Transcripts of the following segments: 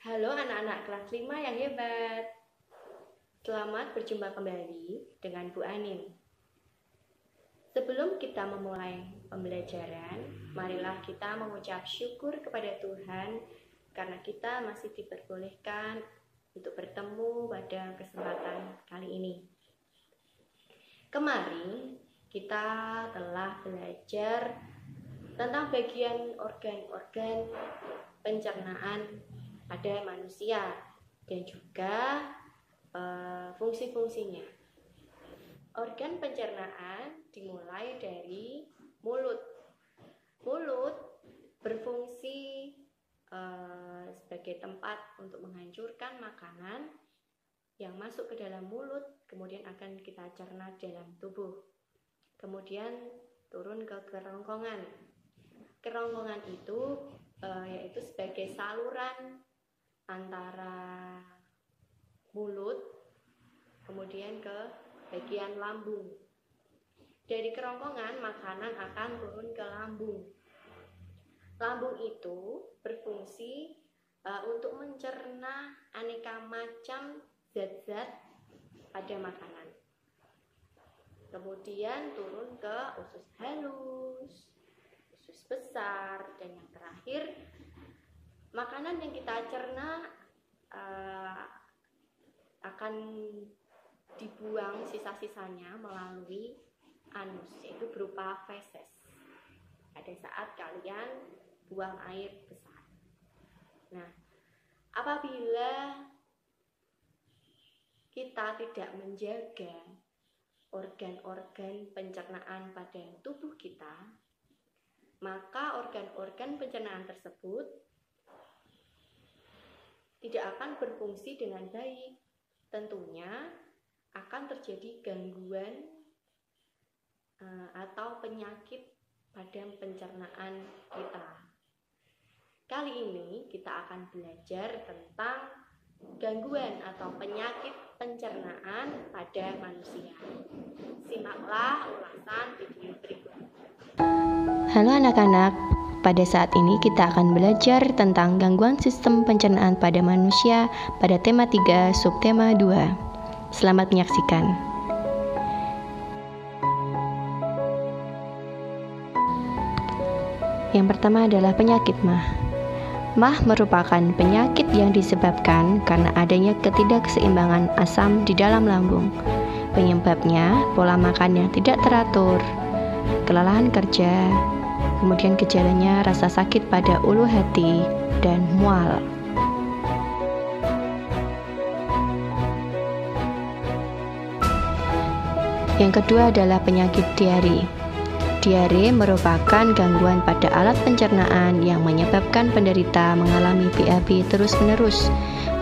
Halo anak-anak kelas 5 yang hebat. Selamat berjumpa kembali dengan Bu Anin. Sebelum kita memulai pembelajaran, marilah kita mengucap syukur kepada Tuhan karena kita masih diperbolehkan untuk bertemu pada kesempatan kali ini. Kemarin kita telah belajar tentang bagian organ-organ pencernaan pada manusia dan juga fungsi-fungsinya. Organ pencernaan dimulai dari mulut. Mulut berfungsi sebagai tempat untuk menghancurkan makanan yang masuk ke dalam mulut, kemudian akan kita cerna dalam tubuh. Kemudian turun ke kerongkongan. Kerongkongan itu yaitu sebagai saluran antara mulut kemudian ke bagian lambung. Dari kerongkongan makanan akan turun ke lambung. Lambung itu berfungsi untuk mencerna aneka macam zat-zat pada makanan. Kemudian turun ke usus halus, usus besar, dan yang terakhir makanan yang kita cerna akan dibuang sisa-sisanya melalui anus, yaitu berupa feses pada saat kalian buang air besar. Nah, apabila kita tidak menjaga organ-organ pencernaan pada tubuh kita, maka organ-organ pencernaan tersebut tidak akan berfungsi dengan baik. Tentunya akan terjadi gangguan atau penyakit pada pencernaan kita. Kali ini kita akan belajar tentang gangguan atau penyakit pencernaan pada manusia. Simaklah ulasan video berikut. Halo anak-anak, pada saat ini kita akan belajar tentang gangguan sistem pencernaan pada manusia pada tema 3, subtema 2. Selamat menyaksikan. Yang pertama adalah penyakit MAH. MAH merupakan penyakit yang disebabkan karena adanya ketidakseimbangan asam di dalam lambung. Penyebabnya pola makan yang tidak teratur, kelelahan kerja, kemudian gejalanya rasa sakit pada ulu hati dan mual. Yang kedua adalah penyakit diare. Diare merupakan gangguan pada alat pencernaan yang menyebabkan penderita mengalami BAB terus-menerus.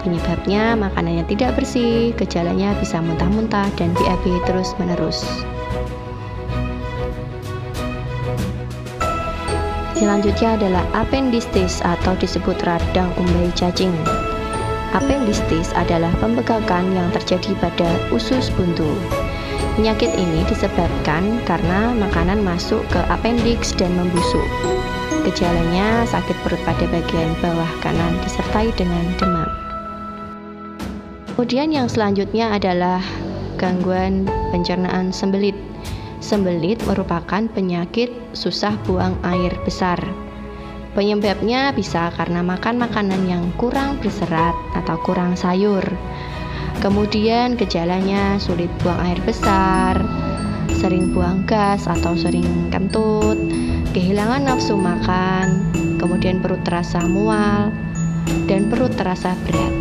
Penyebabnya makanannya tidak bersih, gejalanya bisa muntah-muntah dan BAB terus-menerus. Selanjutnya adalah apendistis atau disebut radang umbai cacing. Apendistis adalah pembegakan yang terjadi pada usus buntu. Penyakit ini disebabkan karena makanan masuk ke appendix dan membusuk. Gejalanya sakit perut pada bagian bawah kanan disertai dengan demam. Kemudian yang selanjutnya adalah gangguan pencernaan sembelit. Sembelit merupakan penyakit susah buang air besar. Penyebabnya bisa karena makan makanan yang kurang berserat atau kurang sayur. Kemudian gejalanya sulit buang air besar, sering buang gas atau sering kentut, kehilangan nafsu makan, kemudian perut terasa mual, dan perut terasa berat.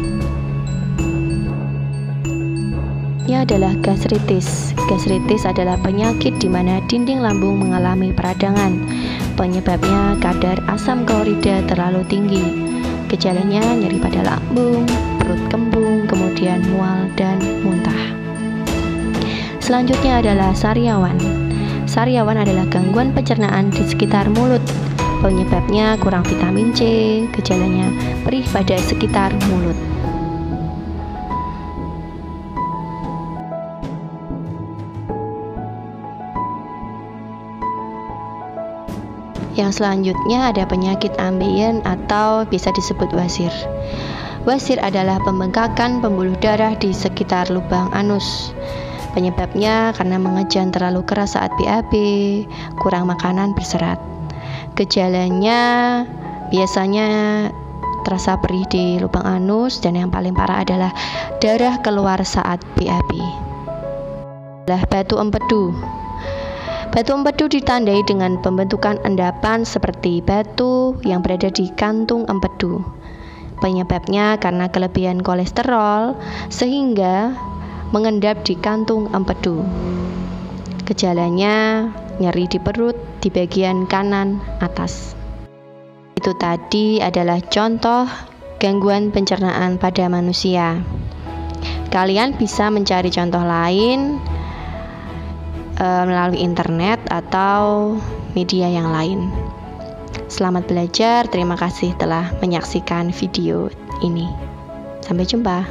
Ini adalah gastritis. Gastritis adalah penyakit di mana dinding lambung mengalami peradangan. Penyebabnya kadar asam klorida terlalu tinggi. Gejalanya nyeri pada lambung, perut kembung, kemudian mual dan muntah. Selanjutnya adalah sariawan. Sariawan adalah gangguan pencernaan di sekitar mulut. Penyebabnya kurang vitamin C, gejalanya perih pada sekitar mulut. Yang selanjutnya ada penyakit ambeien atau bisa disebut wasir. Wasir adalah pembengkakan pembuluh darah di sekitar lubang anus. Penyebabnya karena mengejan terlalu keras saat BAB, kurang makanan berserat. Gejalanya biasanya terasa perih di lubang anus, dan yang paling parah adalah darah keluar saat BAB. Batu empedu. Batu empedu ditandai dengan pembentukan endapan seperti batu yang berada di kantung empedu. Penyebabnya karena kelebihan kolesterol sehingga mengendap di kantung empedu. Gejalanya nyeri di perut di bagian kanan atas. Itu tadi adalah contoh gangguan pencernaan pada manusia. Kalian bisa mencari contoh lain melalui internet atau media yang lain. Selamat belajar, terima kasih telah menyaksikan video ini. Sampai jumpa.